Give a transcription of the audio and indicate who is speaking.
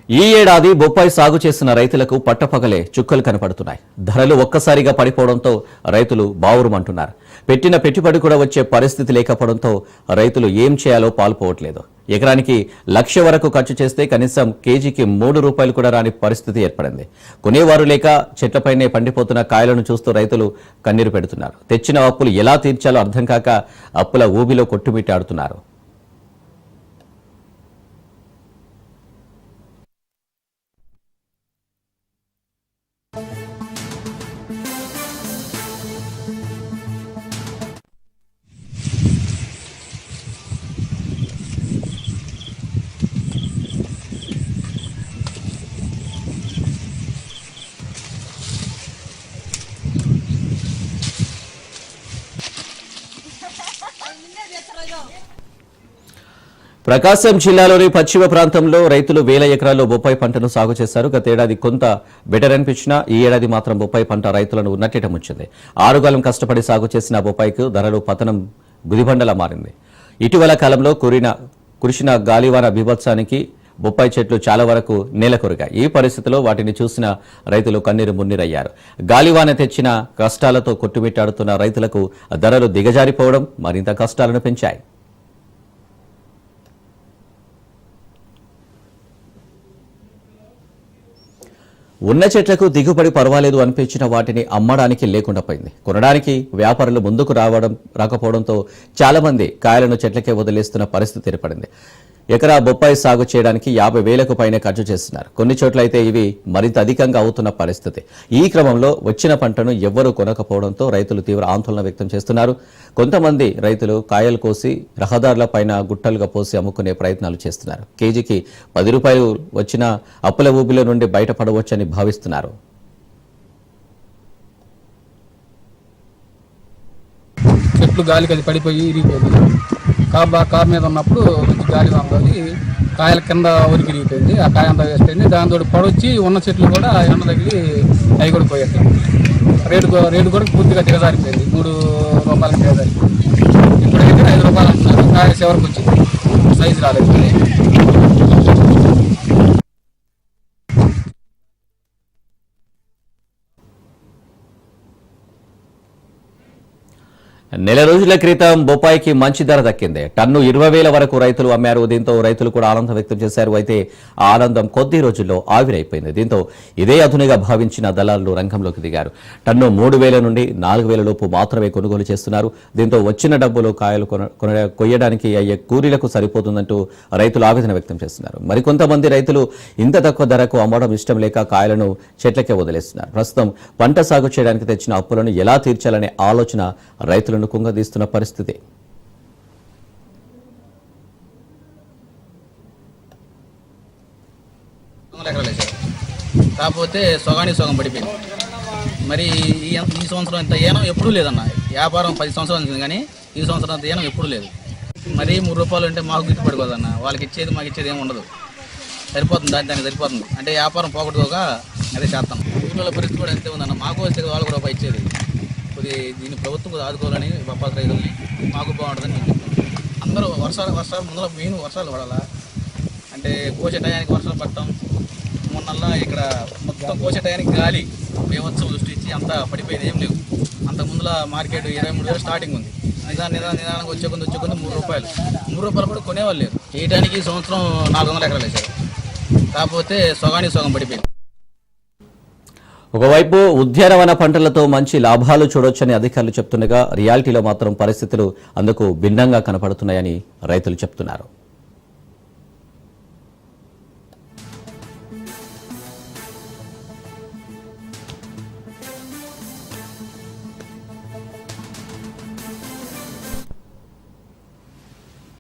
Speaker 1: ఈ ఏడాది బొప్పాయి సాగు చేసిన రైతులకు పట్టపగలే చుక్కలు కనపడుతున్నాయి. ధరలు ఒక్కసారిగా పడిపోవడంతో రైతులు బావురుమంటున్నారు. పెట్టిన పెట్టుబడి కూడా వచ్చే పరిస్థితి లేకపోవడంతో రైతులు ఏం చేయాలో పాల్పోవట్లేదు. ఎకరానికి 1,00,000 వరకు ఖర్చు చేస్తే కనీసం కేజీకి ₹3 కూడా రాని పరిస్థితి ఏర్పడింది. కొనేవారు లేక చెట్లపైనే పండిపోతున్న కాయలను చూస్తూ రైతులు కన్నీరు పెడుతున్నారు. తెచ్చిన అప్పులు ఎలా తీర్చాలో అర్థం కాక అప్పుల ఊబిలో కొట్టుమిట్టాడుతున్నారు. ప్రకాశం జిల్లాలోని పశ్చిమ ప్రాంతంలో రైతులు వేల ఎకరాల్లో బొప్పాయి పంటను సాగు చేశారు. గతేడాది కొంత బెటర్ అనిపించినా ఈ ఏడాది మాత్రం బొప్పాయి పంట రైతులను ఉన్నట్టిట ముంచింది. 6 కష్టపడి సాగు చేసిన బొప్పాయికి ధరలు పతనం గుదిబండలా మారింది. ఇటీవల కాలంలో కురిసిన గాలివాన బీభత్సానికి బొప్పాయి చెట్లు చాలా వరకు నేలకొరిగాయి. ఈ పరిస్థితిలో వాటిని చూసిన రైతులు కన్నీరు మున్నీరయ్యారు. గాలివాన తెచ్చిన కష్టాలతో కొట్టుమిట్టాడుతున్న రైతులకు ధరలు దిగజారిపోవడం మరింత కష్టాలను పెంచాయి. ఉన్న చెట్లకు దిగుబడి పర్వాలేదు అనిపించిన వాటిని అమ్మడానికి లేకుండా పోయింది. కొనడానికి వ్యాపారులు ముందుకు రాకపోవడంతో చాలా మంది కాయలను చెట్లకే వదిలేస్తున్న పరిస్థితి ఏర్పడింది. ఎకరా బొప్పాయి సాగు చేయడానికి 50,000కు పైనే ఖర్చు చేస్తున్నారు. కొన్ని చోట్ల అయితే ఇవి మరింత అధికంగా అవుతున్న పరిస్థితి. ఈ క్రమంలో వచ్చిన పంటను ఎవ్వరూ కొనకపోవడంతో రైతులు తీవ్ర ఆందోళన వ్యక్తం చేస్తున్నారు. కొంతమంది రైతులు కాయలు కోసి రహదారుల పైన గుట్టలుగా పోసి అమ్ముకునే ప్రయత్నాలు చేస్తున్నారు. కేజీకి ₹10 వచ్చిన అప్పుల ఊబిలో నుండి బయటపడవచ్చని భావిస్తున్నారు.
Speaker 2: చెట్లు గాలికి అది పడిపోయి ఇరిగిపోయింది. కార్ మీద ఉన్నప్పుడు కొంచెం గాలి వాంపి కాయల కింద ఉరికి ఇరిగిపోయింది. ఆ కాయ అంతా వేస్తుంది. దాంతో పొడొచ్చి ఉన్న చెట్లు కూడా ఎండ తగిలి అవి కూడా పోయాయి. రేటు కూడా పూర్తిగా దిగజారిపోయింది. ₹3 దిగజారిపోయింది. ఇప్పుడైతే ₹5 అంటున్నారు. కాయ చివరికి వచ్చింది, సైజు రాలేదు.
Speaker 1: నెల రోజుల క్రితం బొప్పాయికి మంచి ధర దక్కింది. టన్ను 20,000 వరకు రైతులు అమ్మారు. దీంతో రైతులు కూడా ఆనందం వ్యక్తం చేశారు. అయితే ఆ ఆనందం కొద్ది రోజుల్లో ఆవిరైపోయింది. దీంతో ఇదే అదునుగా భావించిన దళారులు రంగంలోకి దిగారు. టన్ను 3,000 నుండి 4,000 లోపు మాత్రమే కొనుగోలు చేస్తున్నారు. దీంతో వచ్చిన డబ్బులు కాయలు కొయ్యడానికి అయ్యే కూలీలకు సరిపోతుందంటూ రైతులు ఆవేదన వ్యక్తం చేస్తున్నారు. మరికొంతమంది రైతులు ఇంత తక్కువ ధరకు అమ్మడం ఇష్టం లేక కాయలను చెట్లకే వదిలేస్తున్నారు. ప్రస్తుతం పంట సాగు చేయడానికి తెచ్చిన అప్పులను ఎలా తీర్చాలనే ఆలోచన రైతులను కుంగదీస్తున్న పరిస్థితి.
Speaker 3: కాకపోతే సొగం పడిపోయింది. మరి ఈ సంవత్సరం ఇంత ఏనం ఎప్పుడూ లేదన్న. వ్యాపారం 10 సంవత్సరాలు వచ్చింది కానీ ఈ సంవత్సరం అంత ఏనం ఎప్పుడూ లేదు. మరి ₹3 అంటే మాకు గిట్టుబడి కదన్న. వాళ్ళకి ఇచ్చేది మాకు ఇచ్చేది ఏమి ఉండదు. సరిపోతుంది, దానికి సరిపోతుంది. అంటే వ్యాపారం పోగొట్టుకోగా అదే చేస్తాం. ఊళ్ళో పరిస్థితి కూడా అంతే ఉందన్న. మాకు వస్తే వాళ్ళు కూడా రూపాయి ఇచ్చేది. దీన్ని ప్రభుత్వం కూడా ఆదుకోవాలని బొప్పాయి రైతులని మాకు బాగుంటుందని నేను చెప్తాను. అందరూ వర్షాలు ముందర మెయిన్ వర్షాలు పడాలా. అంటే కోసే టయానికి వర్షాలు పడటం, మొన్నల్లా ఇక్కడ మొత్తం కోసే టయానికి గాలి బీభత్సం సృష్టించి అంతా పడిపోయేది ఏం లేవు. అంత ముందుల మార్కెట్ 23,000 స్టార్టింగ్ ఉంది. నిదానంగా వచ్చే కొంది ₹3 కూడా కొనేవాళ్ళు లేరు. వేయడానికి ఈ సంవత్సరం 400 ఎకరాలు వేశారు. కాకపోతే సొగం పడిపోయింది.
Speaker 1: ఒకవైపు ఉద్యానవన పంటలతో మంచి లాభాలు చూడొచ్చని అధికారులు చెప్తుండగా రియాలిటీలో మాత్రం పరిస్థితులు అందుకు భిన్నంగా కనపడుతున్నాయని రైతులు చెప్తున్నారు.